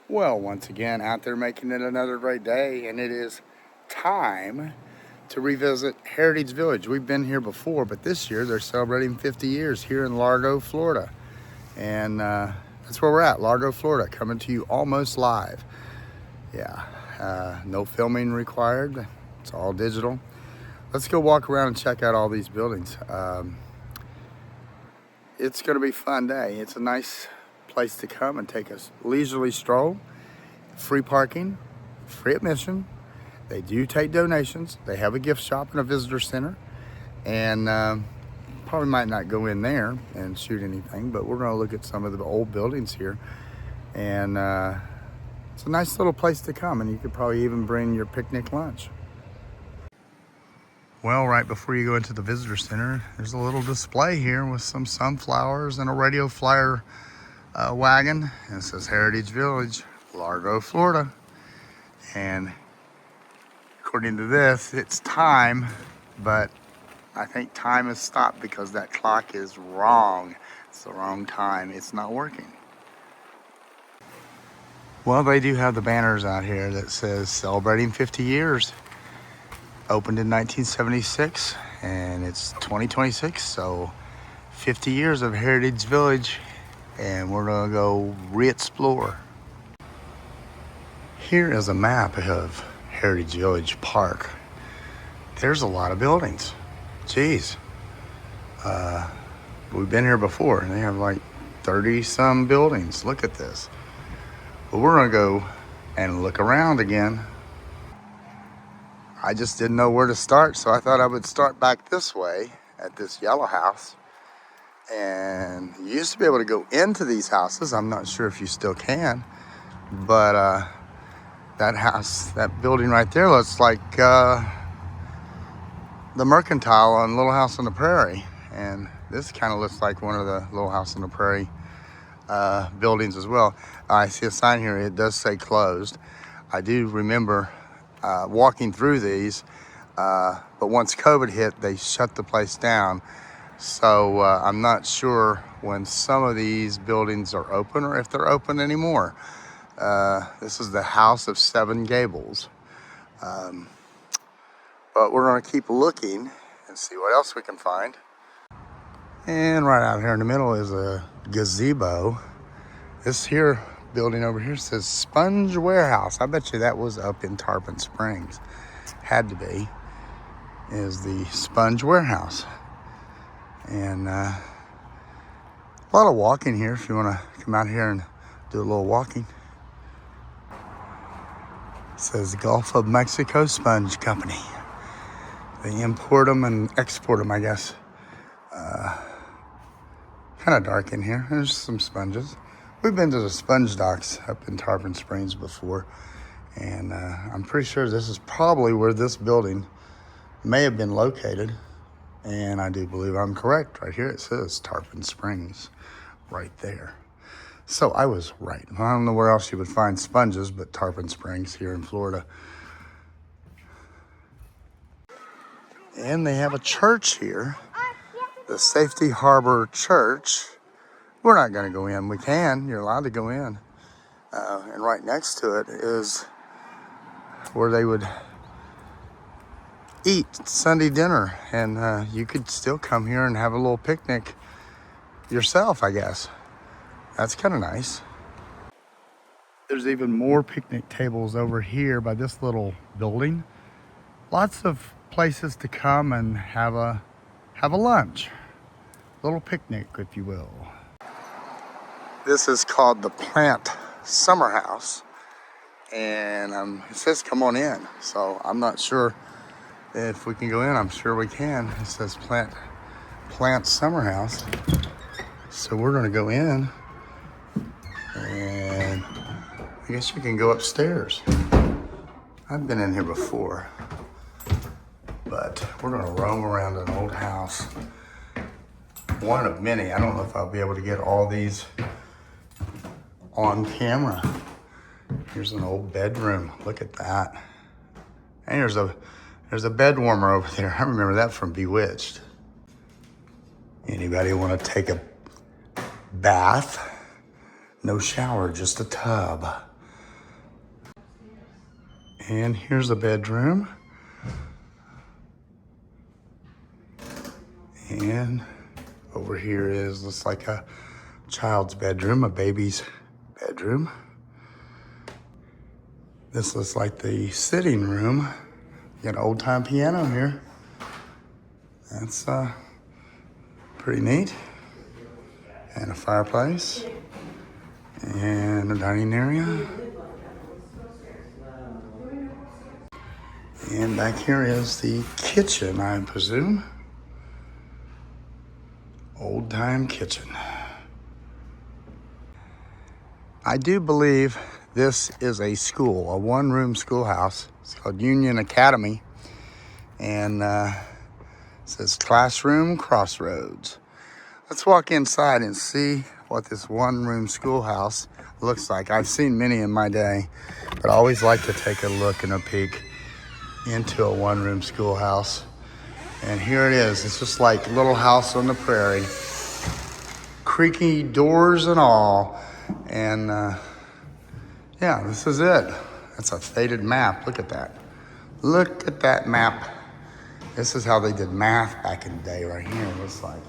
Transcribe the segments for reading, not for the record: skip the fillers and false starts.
Well, once again, out there making it another great day, and it is time to revisit Heritage Village. We've been here before, but this year they're celebrating 50 years here in Largo, Florida. And that's where we're at, Largo, Florida, coming to you almost live. Yeah, no filming required. It's all digital. Let's go walk around and check out all these buildings. It's going to be a fun day. It's a nice place to come and take a leisurely stroll. Free parking, free admission. They do take donations. They have a gift shop and a visitor center. And probably might not go in there and shoot anything, but we're going to look at some of the old buildings here. And it's a nice little place to come, and you could probably even bring your picnic lunch. Well, right before you go into the visitor center, there's a little display here with some sunflowers and a radio flyer wagon. And it says Heritage Village, Largo, Florida. And according to this, it's time, but I think time has stopped because that clock is wrong. It's the wrong time. It's not working. Well, they do have the banners out here that says celebrating 50 years. Opened in 1976, and it's 2026, so 50 years of Heritage Village, and we're gonna go re-explore. Here is a map of Heritage Village Park. There's a lot of buildings. Geez. We've been here before, and they have like 30 some buildings. Look at this. But we're gonna go and look around again. I just didn't know where to start, so I thought I would start back this way at this yellow house. And you used to be able to go into these houses. I'm not sure if you still can, but that house, that building right there looks like the Mercantile on Little House on the Prairie. And this kind of looks like one of the Little House on the Prairie buildings as well. I see a sign here, it does say closed. I do remember walking through these, but once COVID hit, they shut the place down. So I'm not sure when some of these buildings are open or if they're open anymore. This is the House of Seven Gables. But we're gonna keep looking and see what else we can find. And right out here in the middle is a gazebo. This here building over here says Sponge Warehouse. I bet you that was up in Tarpon Springs. Had to be. Is the Sponge Warehouse. And a lot of walking here if you want to come out here and do a little walking. It says Gulf of Mexico Sponge Company. They import them and export them, I guess. Kind of dark in here. There's some sponges. We've been to the sponge docks up in Tarpon Springs before, and I'm pretty sure this is probably where this building may have been located, and I do believe I'm correct. Right here it says Tarpon Springs right there. So I was right. I don't know where else you would find sponges but Tarpon Springs here in Florida. And they have a church here, the Safety Harbor Church. We're not going to go in. We can. You're allowed to go in. And right next to it is where they would eat Sunday dinner. And you could still come here and have a little picnic yourself, I guess. That's kind of nice. There's even more picnic tables over here by this little building. Lots of places to come and have a lunch. Little picnic, if you will. This is called the Plant Summerhouse, and it says come on in, so I'm not sure if we can go in. I'm sure we can. It says Plant Summerhouse, so we're going to go in, and I guess you can go upstairs. I've been in here before, but we're going to roam around an old house, one of many. I don't know if I'll be able to get all these on camera. Here's an old bedroom. Look at that. And there's a bed warmer over there. I remember that from Bewitched. Anybody want to take a bath? No shower, just a tub. And here's a bedroom. And over here looks like a child's bedroom, a baby's bedroom. This looks like the sitting room. You got an old time piano here. That's pretty neat. And a fireplace. And a dining area. And back here is the kitchen, I presume. Old time kitchen. I do believe this is a school, a one-room schoolhouse. It's called Union Academy. And it says Classroom Crossroads. Let's walk inside and see what this one-room schoolhouse looks like. I've seen many in my day, but I always like to take a look and a peek into a one-room schoolhouse. And here it is. It's just like Little House on the Prairie. Creaky doors and all. And yeah, this is it. That's a faded map. Look at that. Look at that map. This is how they did math back in the day right here, it looks like.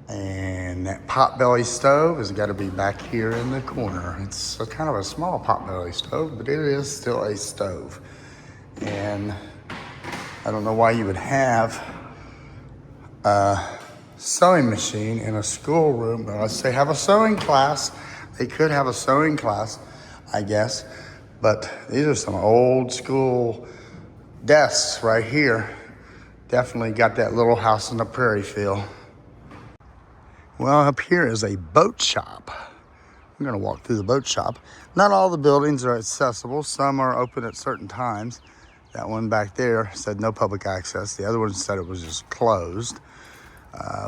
And that potbelly stove has got to be back here in the corner. It's kind of a small potbelly stove, but it is still a stove. And I don't know why you would have a sewing machine in a schoolroom, but unless they have a sewing class. They could have a sewing class, I guess. But these are some old school desks right here. Definitely got that Little House on the Prairie feel. Well, up here is a boat shop. I'm gonna walk through the boat shop. Not all the buildings are accessible. Some are open at certain times. That one back there said no public access. The other one said it was just closed.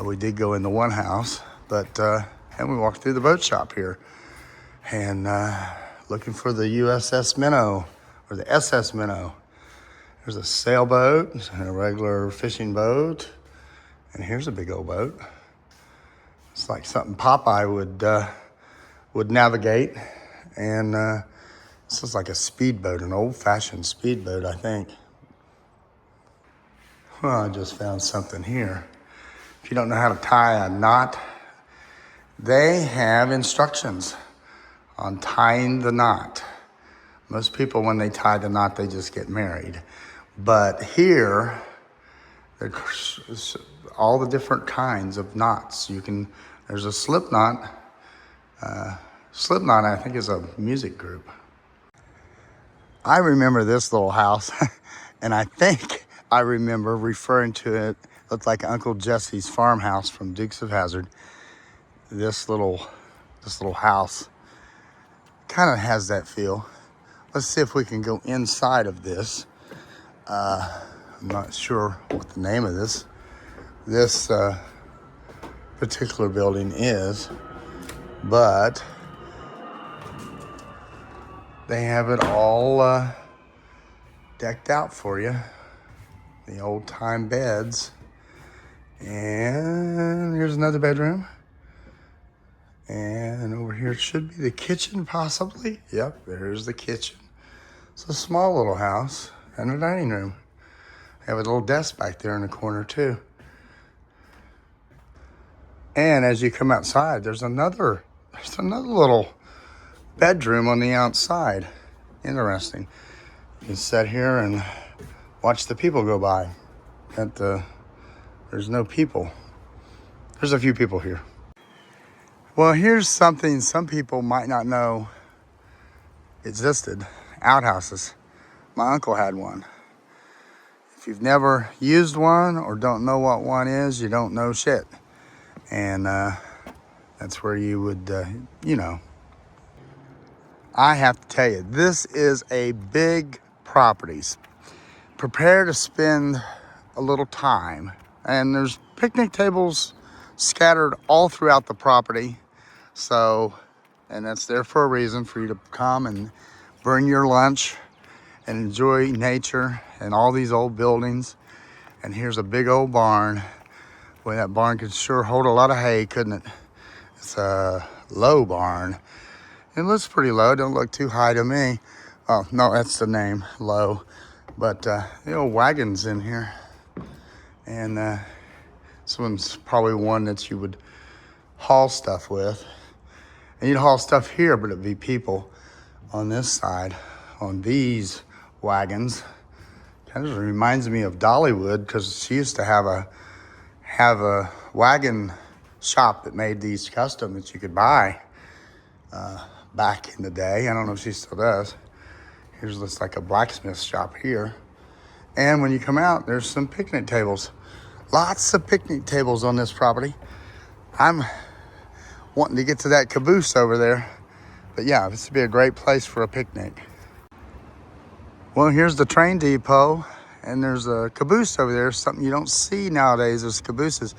We did go into one house, but and we walked through the boat shop here. And looking for the USS Minnow, or the SS Minnow. There's a sailboat, and a regular fishing boat. And here's a big old boat. It's like something Popeye would navigate. And this is like a speedboat, an old-fashioned speedboat, I think. Well, I just found something here. If you don't know how to tie a knot, they have instructions on tying the knot. Most people, when they tie the knot, they just get married. But here, there's all the different kinds of knots. There's a slip knot. Slipknot, I think, is a music group. I remember this little house, and I think I remember referring to it. Looked like Uncle Jesse's farmhouse from Dukes of Hazzard. This little house kind of has that feel. Let's see if we can go inside of this. I'm not sure what the name of this particular building is, but they have it all decked out for you. The old time beds. And here's another bedroom. And over here should be the kitchen, possibly. Yep, there's the kitchen. It's a small little house and a dining room. They have a little desk back there in the corner too. And as you come outside, there's another little bedroom on the outside. Interesting. You can sit here and watch the people go by. There's no people. There's a few people here. Well, here's something some people might not know existed. Outhouses. My uncle had one. If you've never used one or don't know what one is, you don't know shit. And that's where you would, I have to tell you, this is a big property. Prepare to spend a little time. And there's picnic tables scattered all throughout the property. So, and that's there for a reason, for you to come and bring your lunch and enjoy nature and all these old buildings. And here's a big old barn. Well, that barn could sure hold a lot of hay, couldn't it? It's a low barn. It looks pretty low, don't look too high to me. Oh, no, that's the name, Low. But the old wagons in here. And this one's probably one that you would haul stuff with. And you'd haul stuff here, but it'd be people on this side, on these wagons. Kind of reminds me of Dollywood, because she used to have a wagon shop that made these custom that you could buy back in the day. I don't know if she still does. Here's just like a blacksmith shop here. And when you come out, there's some picnic tables. Lots of picnic tables on this property. I'm wanting to get to that caboose over there. But yeah, this would be a great place for a picnic. Well, here's the train depot, and there's a caboose over there, something you don't see nowadays is cabooses.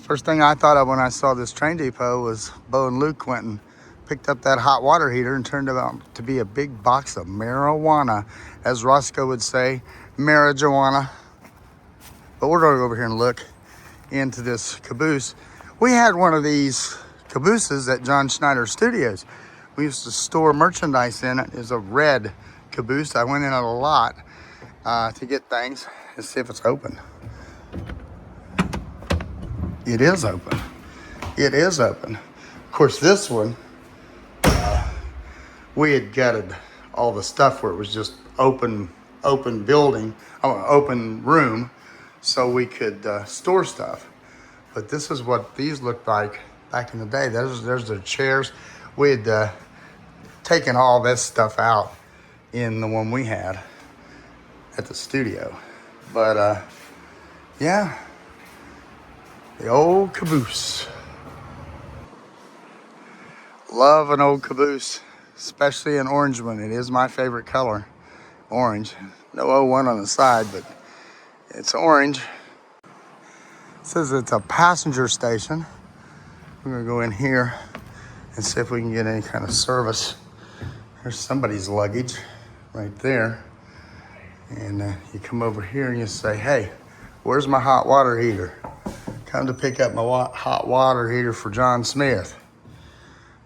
First thing I thought of when I saw this train depot was Bo and Luke went and picked up that hot water heater and turned it out to be a big box of marijuana. As Roscoe would say, marijuana. But we're going to go over here and look into this caboose. We had one of these cabooses at John Schneider Studios. We used to store merchandise in it. It's a red caboose. I went in it a lot to get things. Let's see if it's open. It is open. It is open. Of course, this one, we had gutted all the stuff where it was just open building, open room, so we could store stuff. But this is what these looked like back in the day. There's their chairs. We had taken all this stuff out in the one we had at the studio. But yeah, the old caboose. Love an old caboose, especially an orange one. It is my favorite color, orange. No 01 on the side, but it's orange. It says it's a passenger station. We're gonna go in here and see if we can get any kind of service. There's somebody's luggage right there. And you come over here and you say, hey, where's my hot water heater? Come to pick up my hot water heater for John Smith.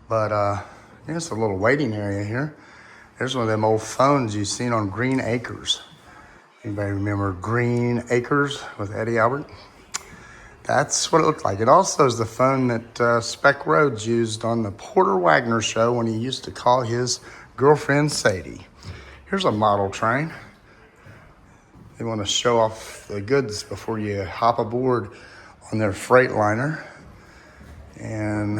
But there's a little waiting area here. There's one of them old phones you've seen on Green Acres. Anybody remember Green Acres with Eddie Albert? That's what it looked like. It also is the phone that Spec Rhodes used on the Porter Wagner show when he used to call his girlfriend Sadie. Here's a model train. They want to show off the goods before you hop aboard on their Freightliner. And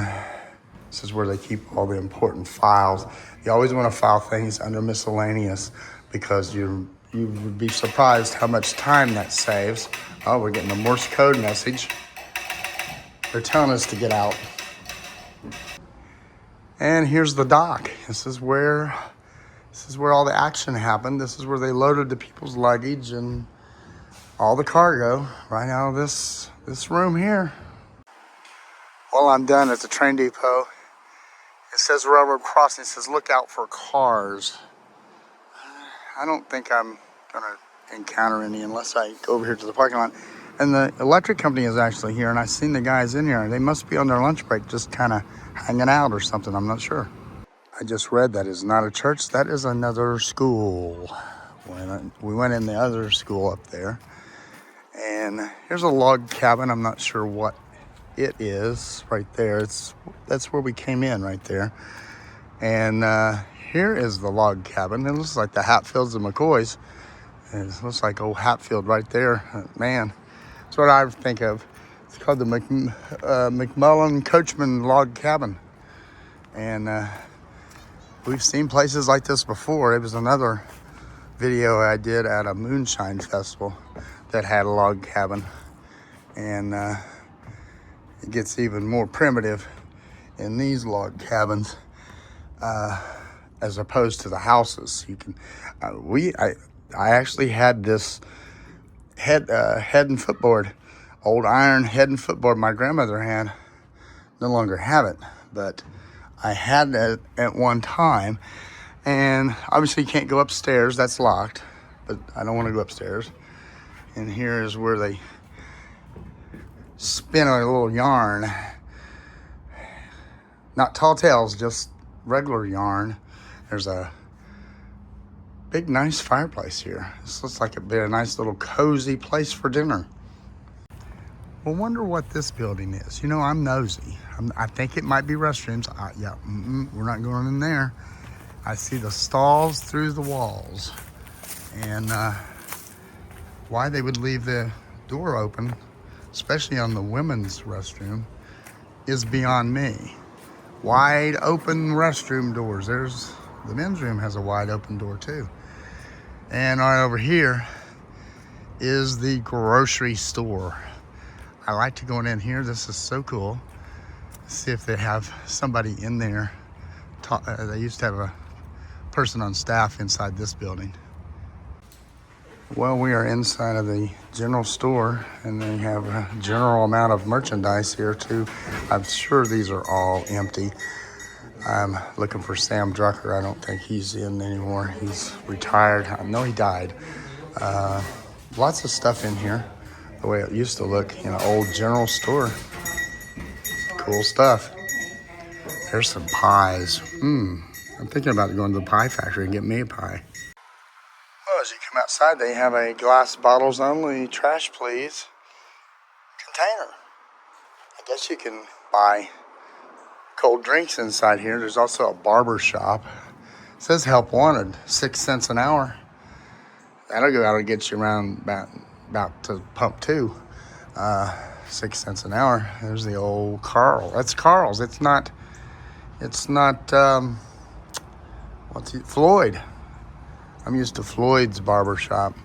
this is where they keep all the important files. You always want to file things under miscellaneous because you would be surprised how much time that saves. Oh, we're getting a Morse code message. They're telling us to get out. And here's the dock. This is where all the action happened. This is where they loaded the people's luggage and all the cargo right out of this room here. Well, I'm done at the train depot. It says railroad crossing. It says look out for cars. I don't think I'm gonna encounter any unless I go over here to the parking lot. And the electric company is actually here, and I've seen the guys in here. They must be on their lunch break, just kind of hanging out or something. I'm not sure. I just read that is not a church. That is another school. We went in the other school up there. And here's a log cabin. I'm not sure what it is right there. That's where we came in right there. And here is the log cabin. It looks like the Hatfields and McCoys. It looks like old Hatfield right there. Man, that's what I think of. It's called the McMullen Coachman Log Cabin. And we've seen places like this before. It was another video I did at a moonshine festival that had a log cabin. And it gets even more primitive in these log cabins as opposed to the houses. You can, I actually had this head and footboard, old iron head and footboard my grandmother had. No longer have it, but I had it at one time. And obviously you can't go upstairs, that's locked, but I don't want to go upstairs. And here is where they spin a little yarn. Not tall tales, just regular yarn. There's a big, nice fireplace here. This looks like it'd be a nice little cozy place for dinner. Well, wonder what this building is. You know, I'm nosy. I think it might be restrooms. Yeah, we're not going in there. I see the stalls through the walls. And why they would leave the door open, especially on the women's restroom, is beyond me. Wide open restroom doors. There's the men's room has a wide open door too. And right over here is the grocery store. I like to go in here. This is so cool. See if they have somebody in there. They used to have a person on staff inside this building. Well, we are inside of the general store, and they have a general amount of merchandise here too. I'm sure these are all empty. I'm looking for Sam Drucker. I don't think he's in anymore. He's retired. I know he died. Lots of stuff in here, the way it used to look in an old general store. Cool stuff. There's some pies. I'm thinking about going to the pie factory and getting me a pie. Well, as you come outside, they have a glass bottles only, trash please container. I guess you can buy cold drinks inside here. There's also a barber shop. It says help wanted, 6 cents an hour. That'll go out and get you around about to pump 2. 6 cents an hour. There's the old Carl. That's Carl's. It's not Floyd. I'm used to Floyd's barber shop.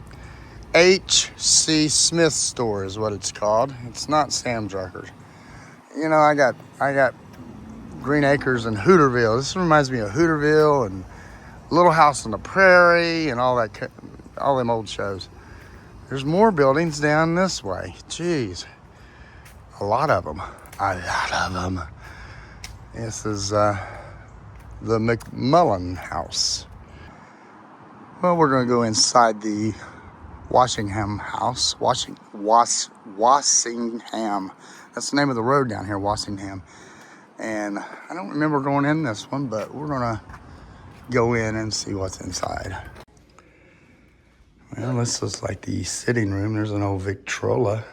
H.C. Smith store is what it's called. It's not Sam Drucker's. You know, I got Green Acres and Hooterville. This reminds me of Hooterville and Little House on the Prairie and all them old shows. There's more buildings down this way. Jeez. A lot of them. This is the McMullen house. Well, we're going to go inside the Walsingham house. Walsingham. That's the name of the road down here, Walsingham. And I don't remember going in this one, but we're going to go in and see what's inside. Well, this looks like the sitting room. There's an old Victrola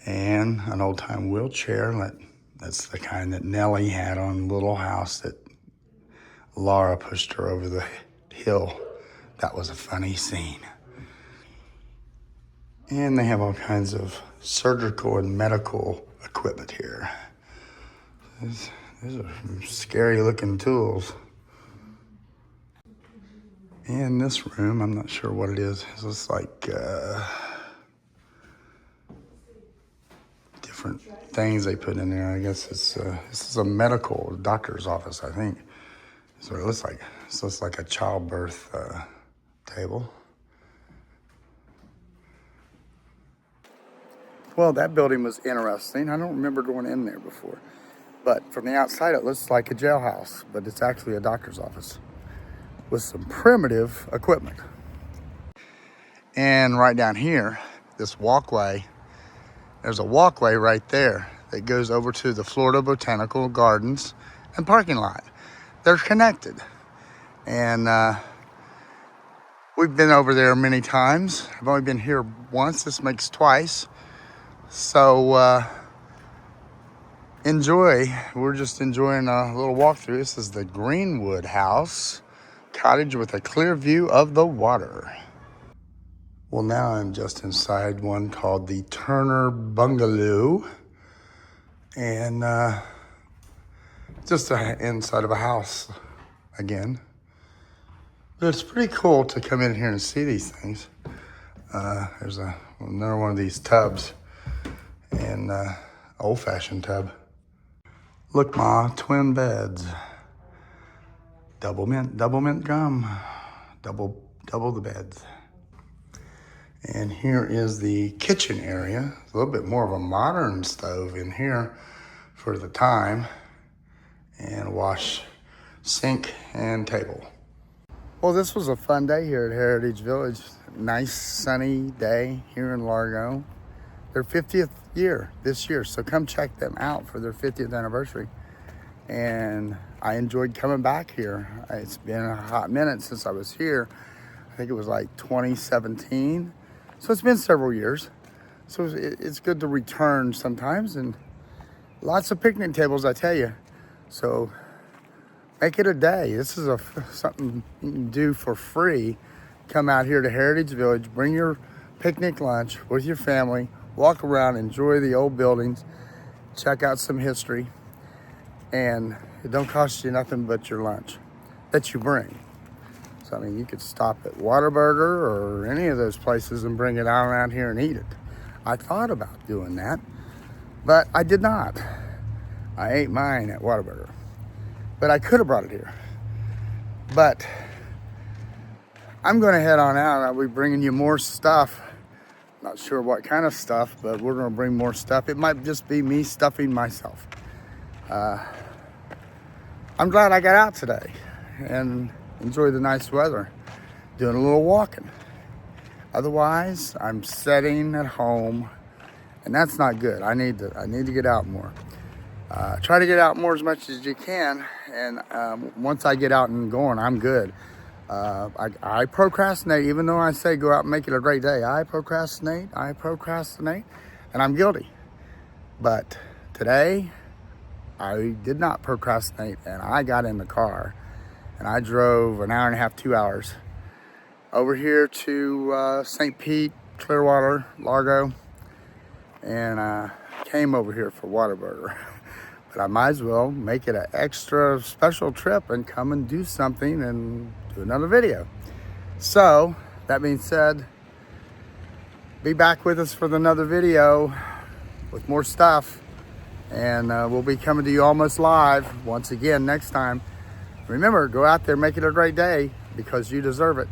and an old-time wheelchair. That's the kind that Nellie had on Little House that Laura pushed her over the hill. That was a funny scene. And they have all kinds of surgical and medical equipment here. These are some scary looking tools. In this room, I'm not sure what it is. It's just like different things they put in there. I guess this is a medical doctor's office, I think. So it looks like. It looks like a childbirth table. Well, that building was interesting. I don't remember going in there before. But from the outside, it looks like a jailhouse, but it's actually a doctor's office with some primitive equipment. And right down here, this walkway, there's a walkway right there that goes over to the Florida Botanical Gardens and parking lot. They're connected. And we've been over there many times. I've only been here once. This makes twice. So enjoy. We're just enjoying a little walkthrough. This is the Greenwood House cottage with a clear view of the water. Well, now I'm just inside one called the Turner Bungalow, and just inside of a house again. But it's pretty cool to come in here and see these things. There's another one of these tubs, and old-fashioned tub. Look, Ma, twin beds. Double mint gum. Double the beds. And here is the kitchen area. A little bit more of a modern stove in here for the time. And wash, sink, and table. Well, this was a fun day here at Heritage Village. Nice sunny day here in Largo. Their 50th year this year, so come check them out for their 50th anniversary. And I enjoyed coming back here. It's been a hot minute since I was here. think it was like 2017. So it's been several years. So it's good to return sometimes, and lots of picnic tables, I tell you. So make it a day. This is something you can do for free. Come out here to Heritage Village, bring your picnic lunch with your family, walk around, enjoy the old buildings, check out some history, and it don't cost you nothing but your lunch that you bring. So, I mean, you could stop at Whataburger or any of those places and bring it out around here and eat it. I thought about doing that, but I did not. I ate mine at Whataburger, but I could have brought it here. But I'm going to head on out. I'll be bringing you more stuff. Not sure what kind of stuff, but we're going to bring more stuff. It might just be me stuffing myself. I'm glad I got out today and enjoy the nice weather, doing a little walking. Otherwise, I'm sitting at home, and that's not good. I need to get out more. Try to get out more as much as you can, and once I get out and going, I'm good. I procrastinate, even though I say go out and make it a great day. I procrastinate, and I'm guilty. But today, I did not procrastinate, and I got in the car, and I drove an hour and a half, 2 hours, over here to St. Pete, Clearwater, Largo, and came over here for Whataburger. But I might as well make it an extra special trip and come and do something and do another video. So, that being said, be back with us for another video with more stuff. And we'll be coming to you almost live once again next time. Remember, go out there, make it a great day, because you deserve it.